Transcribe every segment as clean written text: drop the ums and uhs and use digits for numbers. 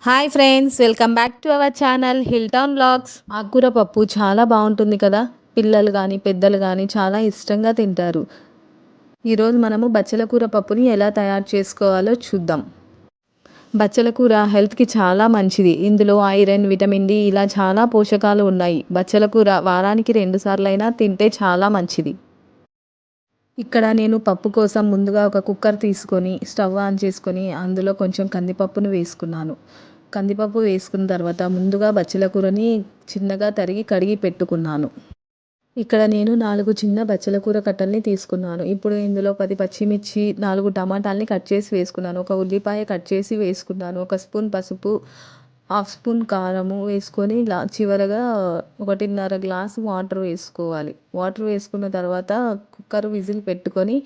Hi friends, welcome back to our channel Hilltown vlogs. ఆకుకూర పప్పు చాలా బాగుంటుంది కదా. పిల్లలు కానీ పెద్దలు కానీ చాలా ఇష్టంగా తింటారు. ఈరోజు మనము బచ్చల కూర పప్పుని ఎలా తయారు చేసుకోవాలో చూద్దాం. బచ్చల కూర హెల్త్కి చాలా మంచిది. ఇందులో ఐరన్, విటమిన్ డి ఇలా చాలా పోషకాలు ఉన్నాయి. బచ్చల కూర వారానికి 2 సార్లైనా తింటే చాలా మంచిది. ఇక్కడ నేను పప్పు కోసం ముందుగా ఒక కుక్కర్ తీసుకొని స్టవ్ ఆన్ చేసుకొని అందులో కొంచెం కందిపప్పును వేసుకున్నాను. కందిపప్పు వేసుకున్న తర్వాత ముందుగా బచ్చల కూరని చిన్నగా తరిగి కడిగి పెట్టుకున్నాను. ఇక్కడ నేను 4 చిన్న బచ్చల కూర కట్టల్ని తీసుకున్నాను. ఇప్పుడు ఇందులో 10 పచ్చిమిర్చి, 4 టమాటాలని కట్ చేసి వేసుకున్నాను. ఒక ఉల్లిపాయ కట్ చేసి వేసుకున్నాను. 1 స్పూన్ పసుపు, హాఫ్ స్పూన్ కారము వేసుకొని చివరగా 1.5 గ్లాసు వాటర్ వేసుకోవాలి. వాటర్ వేసుకున్న తర్వాత కుక్కర్ విజిల్ పెట్టుకొని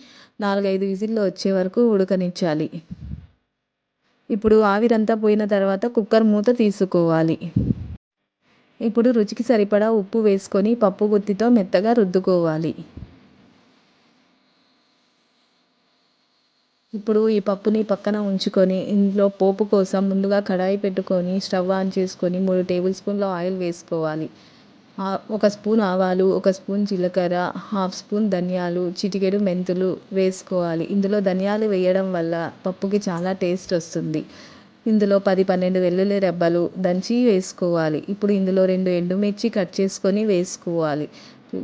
4-5 విజిల్లు వచ్చే వరకు ఉడకనిచ్చాలి. ఇప్పుడు ఆవిరంతా పోయిన తర్వాత కుక్కర్ మూత తీసుకోవాలి. ఇప్పుడు రుచికి సరిపడా ఉప్పు వేసుకొని పప్పు గుత్తితో మెత్తగా రుద్దుకోవాలి. ఇప్పుడు ఈ పప్పుని పక్కన ఉంచుకొని ఇందులో పోపు కోసం ముందుగా కడాయి పెట్టుకొని స్టవ్ ఆన్ చేసుకొని 3 టేబుల్ స్పూన్ల ఆయిల్ వేసుకోవాలి. 1 స్పూన్ ఆవాలు, 1 స్పూన్ జీలకర్ర, హాఫ్ స్పూన్ ధనియాలు, చిటికెడు మెంతులు వేసుకోవాలి. ఇందులో ధనియాలు వేయడం వల్ల పప్పుకి చాలా టేస్ట్ వస్తుంది. ఇందులో 10-12 వెల్లుల్లి రెబ్బలు దంచి వేసుకోవాలి. ఇప్పుడు ఇందులో 2 ఎండుమిర్చి కట్ చేసుకొని వేసుకోవాలి.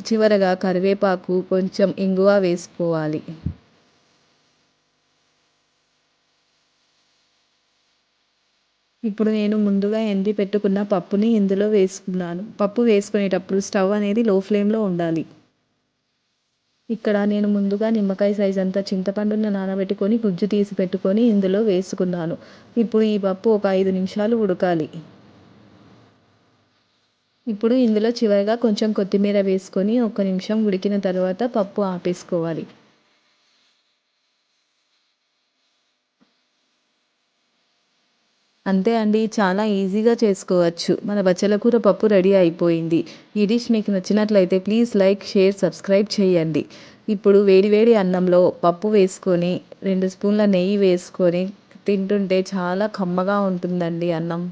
చివరగా కరివేపాకు, కొంచెం ఇంగువ వేసుకోవాలి. ఇప్పుడు నేను ముందుగా ఎండి పెట్టుకున్న పప్పుని ఇందులో వేసుకున్నాను. పప్పు వేసుకునేటప్పుడు స్టవ్ అనేది లో ఫ్లేమ్లో ఉండాలి. ఇక్కడ నేను ముందుగా నిమ్మకాయ సైజ్ అంతా చింతపండుని నానబెట్టుకొని గుజ్జు తీసి పెట్టుకొని ఇందులో వేసుకున్నాను. ఇప్పుడు ఈ పప్పు ఒక 5 నిమిషాలు ఉడకాలి. ఇప్పుడు ఇందులో చివరిగా కొంచెం కొత్తిమీర వేసుకొని 1 నిమిషం ఉడికిన తర్వాత పప్పు ఆపేసుకోవాలి. అంతే అండి, చాలా ఈజీగా చేసుకోవచ్చు. మన బచ్చల కూర పప్పు రెడీ అయిపోయింది. ఈ డిష్ మీకు నచ్చినట్లయితే ప్లీజ్ లైక్, షేర్, సబ్స్క్రైబ్ చేయండి. ఇప్పుడు వేడివేడి అన్నంలో పప్పు వేసుకొని 2 స్పూన్ల నెయ్యి వేసుకొని తింటుంటే చాలా కమ్మగా ఉంటుందండి అన్నం.